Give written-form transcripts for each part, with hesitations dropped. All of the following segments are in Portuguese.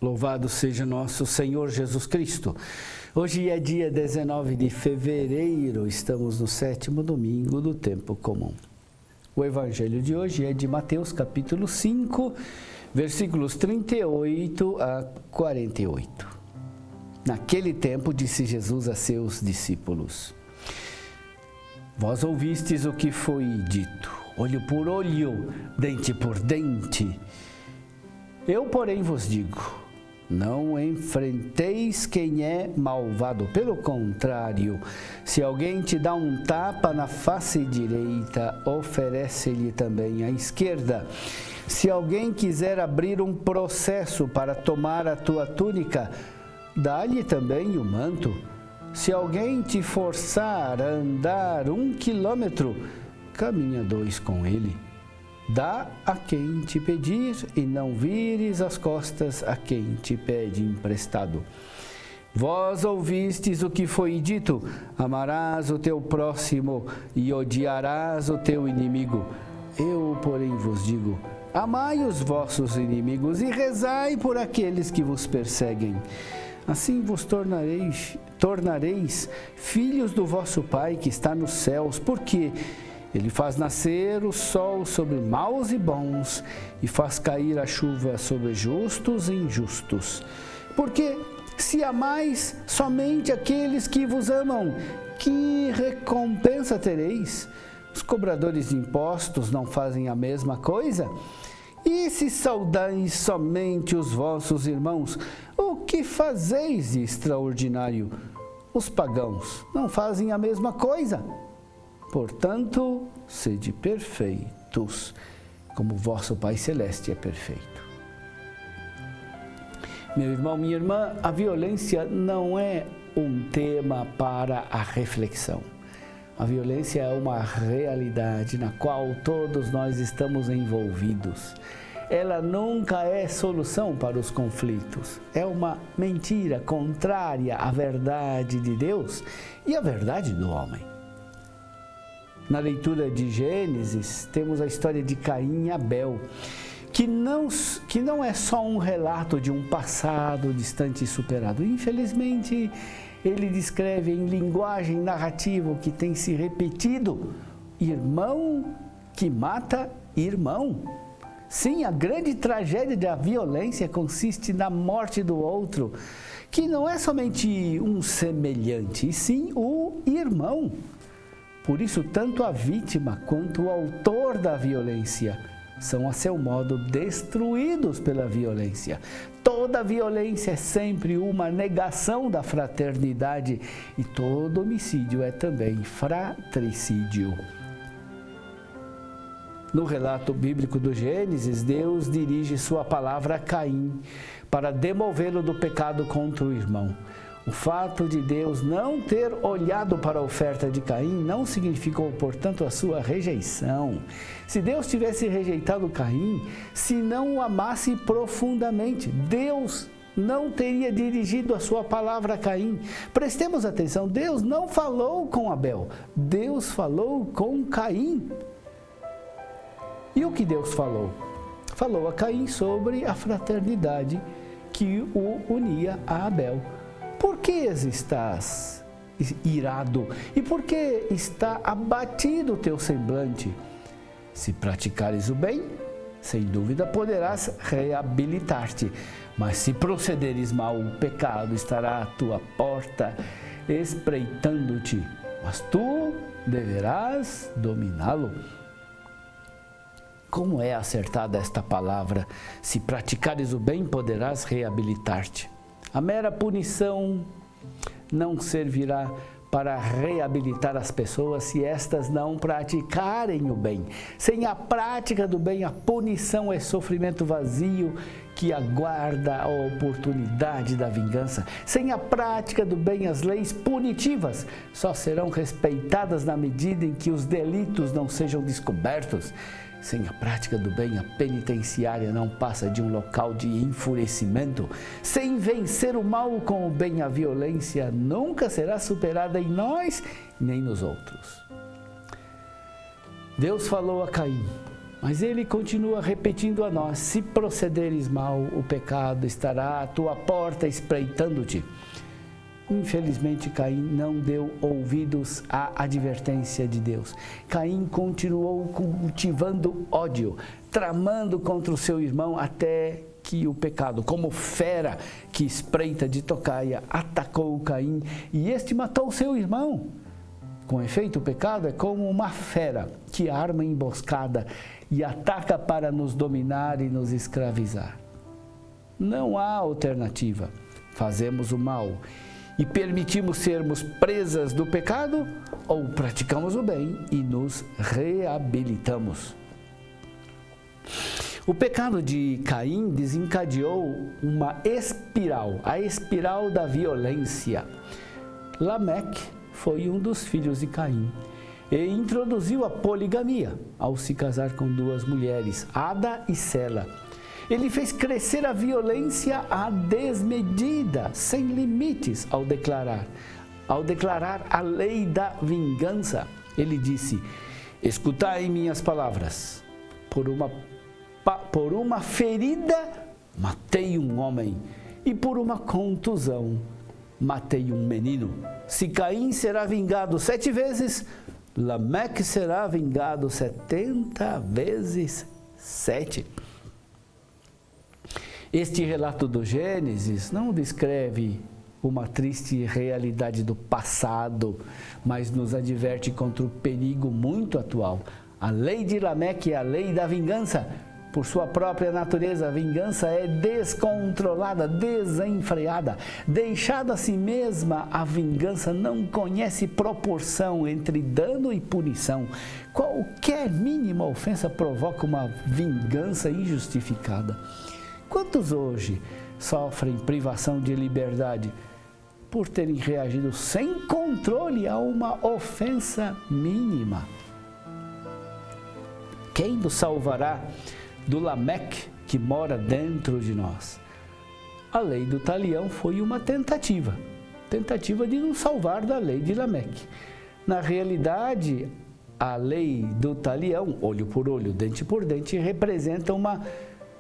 Louvado seja nosso Senhor Jesus Cristo. Hoje é dia 19 de fevereiro, estamos no 7º domingo do tempo comum. O evangelho de hoje é de Mateus capítulo 5, versículos 38 a 48. Naquele tempo disse Jesus a seus discípulos: Vós ouvistes o que foi dito, olho por olho, dente por dente. Eu, porém, vos digo, não enfrenteis quem é malvado. Pelo contrário, se alguém te dá um tapa na face direita, oferece-lhe também a esquerda. Se alguém quiser abrir um processo para tomar a tua túnica, dá-lhe também o manto. Se alguém te forçar a andar 1 quilômetro, caminha 2 com ele. Dá a quem te pedir e não vires as costas a quem te pede emprestado. Vós ouvistes o que foi dito, amarás o teu próximo e odiarás o teu inimigo. Eu, porém, vos digo, amai os vossos inimigos e rezai por aqueles que vos perseguem. Assim vos tornareis filhos do vosso Pai que está nos céus, porque Ele faz nascer o sol sobre maus e bons e faz cair a chuva sobre justos e injustos. Porque se amais somente aqueles que vos amam, que recompensa tereis? Os cobradores de impostos não fazem a mesma coisa? E se saudais somente os vossos irmãos, o que fazeis de extraordinário? Os pagãos não fazem a mesma coisa? Portanto, sede perfeitos, como vosso Pai Celeste é perfeito. Meu irmão, minha irmã, a violência não é um tema para a reflexão. A violência é uma realidade na qual todos nós estamos envolvidos. Ela nunca é solução para os conflitos. É uma mentira contrária à verdade de Deus e à verdade do homem. Na leitura de Gênesis, temos a história de Caim e Abel, que não é só um relato de um passado distante e superado. Infelizmente, ele descreve em linguagem narrativa o que tem se repetido: irmão que mata irmão. Sim, a grande tragédia da violência consiste na morte do outro, que não é somente um semelhante, e sim o irmão. Por isso, tanto a vítima quanto o autor da violência são, a seu modo, destruídos pela violência. Toda violência é sempre uma negação da fraternidade e todo homicídio é também fratricídio. No relato bíblico do Gênesis, Deus dirige sua palavra a Caim para demovê-lo do pecado contra o irmão. O fato de Deus não ter olhado para a oferta de Caim não significou, portanto, a sua rejeição. Se Deus tivesse rejeitado Caim, se não o amasse profundamente, Deus não teria dirigido a sua palavra a Caim. Prestemos atenção, Deus não falou com Abel, Deus falou com Caim. E o que Deus falou? Falou a Caim sobre a fraternidade que o unia a Abel. Por que estás irado? E por que está abatido o teu semblante? Se praticares o bem, sem dúvida poderás reabilitar-te. Mas se procederes mal, o pecado estará à tua porta, espreitando-te. Mas tu deverás dominá-lo. Como é acertada esta palavra? Se praticares o bem, poderás reabilitar-te. A mera punição não servirá para reabilitar as pessoas se estas não praticarem o bem. Sem a prática do bem, a punição é sofrimento vazio que aguarda a oportunidade da vingança. Sem a prática do bem, as leis punitivas só serão respeitadas na medida em que os delitos não sejam descobertos. Sem a prática do bem, a penitenciária não passa de um local de enfurecimento. Sem vencer o mal com o bem, a violência nunca será superada em nós nem nos outros. Deus falou a Caim, mas ele continua repetindo a nós: se procederes mal, o pecado estará à tua porta espreitando-te. Infelizmente, Caim não deu ouvidos à advertência de Deus. Caim continuou cultivando ódio, tramando contra o seu irmão, até que o pecado, como fera que espreita de tocaia, atacou Caim e este matou seu irmão. Com efeito, o pecado é como uma fera que arma emboscada e ataca para nos dominar e nos escravizar. Não há alternativa. Fazemos o mal e permitimos sermos presas do pecado, ou praticamos o bem e nos reabilitamos. O pecado de Caim desencadeou uma espiral, a espiral da violência. Lameque foi um dos filhos de Caim e introduziu a poligamia ao se casar com duas mulheres, Ada e Sela. Ele fez crescer a violência à desmedida, sem limites, ao declarar a lei da vingança. Ele disse: escutai minhas palavras, por uma ferida matei um homem, e por uma contusão matei um menino. Se Caim será vingado 7 vezes, Lameque será vingado 70 vezes 7. Este relato do Gênesis não descreve uma triste realidade do passado, mas nos adverte contra o perigo muito atual. A lei de Lameque é a lei da vingança. Por sua própria natureza, a vingança é descontrolada, desenfreada. Deixada a si mesma, a vingança não conhece proporção entre dano e punição. Qualquer mínima ofensa provoca uma vingança injustificada. Quantos hoje sofrem privação de liberdade por terem reagido sem controle a uma ofensa mínima? Quem nos salvará do Lameque que mora dentro de nós? A lei do talião foi uma tentativa de nos salvar da lei de Lameque. Na realidade, a lei do talião, olho por olho, dente por dente, representa uma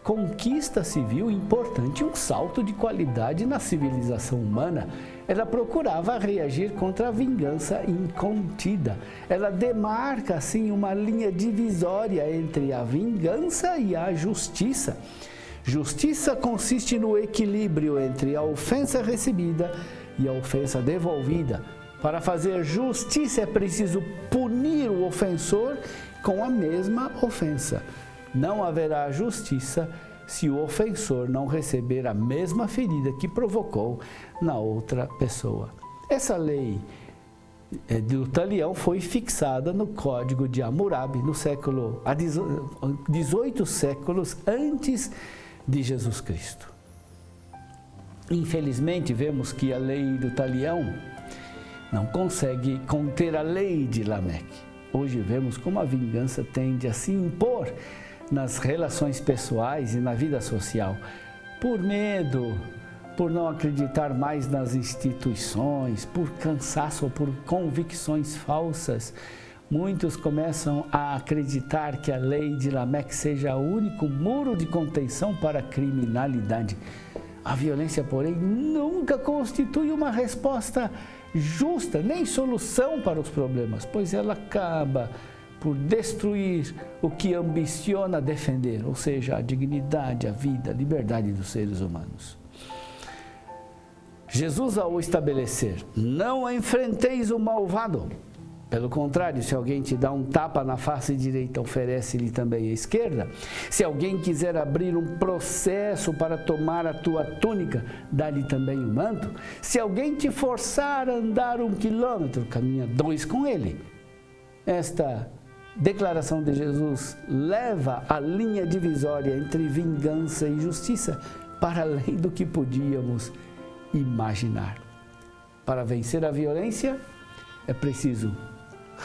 conquista civil importante, um salto de qualidade na civilização humana. Ela procurava reagir contra a vingança incontida. Ela demarca, assim, uma linha divisória entre a vingança e a justiça. Justiça consiste no equilíbrio entre a ofensa recebida e a ofensa devolvida. Para fazer justiça é preciso punir o ofensor com a mesma ofensa. Não haverá justiça se o ofensor não receber a mesma ferida que provocou na outra pessoa. Essa lei do talião foi fixada no Código de Hammurabi no século 18 séculos antes de Jesus Cristo. Infelizmente, vemos que a lei do talião não consegue conter a lei de Lameque. Hoje vemos como a vingança tende a se impor nas relações pessoais e na vida social, por medo, por não acreditar mais nas instituições, por cansaço ou por convicções falsas. Muitos começam a acreditar que a lei de Lameque seja o único muro de contenção para a criminalidade. A violência, porém, nunca constitui uma resposta justa, nem solução para os problemas, pois ela acaba por destruir o que ambiciona defender, ou seja, a dignidade, a vida, a liberdade dos seres humanos. Jesus, ao estabelecer: não enfrenteis o malvado. Pelo contrário, se alguém te dá um tapa na face direita, oferece-lhe também a esquerda. Se alguém quiser abrir um processo para tomar a tua túnica, dá-lhe também o manto. Se alguém te forçar a andar 1 quilômetro, caminha 2 com ele. Esta declaração de Jesus leva a linha divisória entre vingança e justiça para além do que podíamos imaginar. Para vencer a violência, é preciso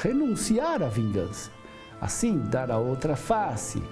renunciar à vingança, assim dar a outra face,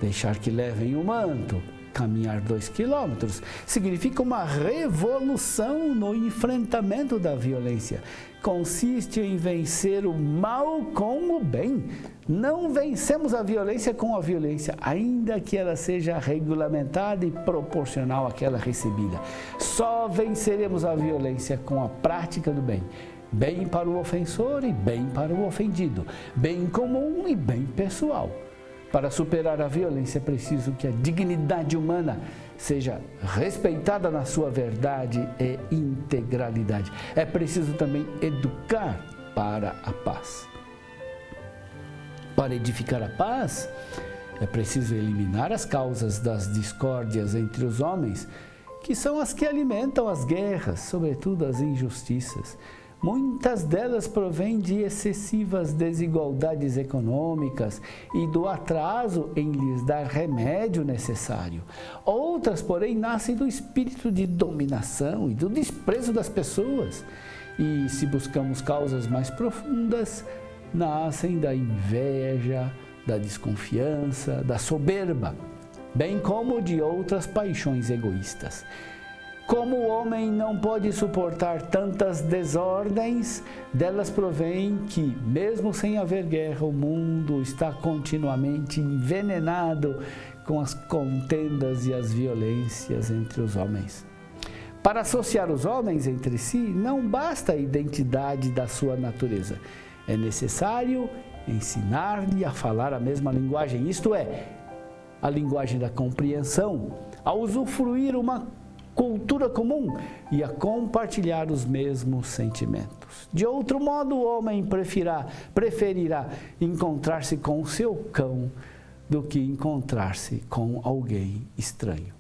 deixar que levem o manto, caminhar 2 quilômetros. Significa uma revolução no enfrentamento da violência. Consiste em vencer o mal com o bem. Não vencemos a violência com a violência, ainda que ela seja regulamentada e proporcional àquela recebida. Só venceremos a violência com a prática do bem. Bem para o ofensor e bem para o ofendido. Bem comum e bem pessoal. Para superar a violência é preciso que a dignidade humana seja respeitada na sua verdade e integralidade. É preciso também educar para a paz. Para edificar a paz, é preciso eliminar as causas das discórdias entre os homens, que são as que alimentam as guerras, sobretudo as injustiças. Muitas delas provêm de excessivas desigualdades econômicas e do atraso em lhes dar remédio necessário. Outras, porém, nascem do espírito de dominação e do desprezo das pessoas. E, se buscamos causas mais profundas, nascem da inveja, da desconfiança, da soberba, bem como de outras paixões egoístas. Como o homem não pode suportar tantas desordens, delas provém que, mesmo sem haver guerra, o mundo está continuamente envenenado com as contendas e as violências entre os homens. Para associar os homens entre si, não basta a identidade da sua natureza. É necessário ensinar-lhe a falar a mesma linguagem, isto é, a linguagem da compreensão, a usufruir uma cultura comum e a compartilhar os mesmos sentimentos. De outro modo, o homem preferirá encontrar-se com o seu cão do que encontrar-se com alguém estranho.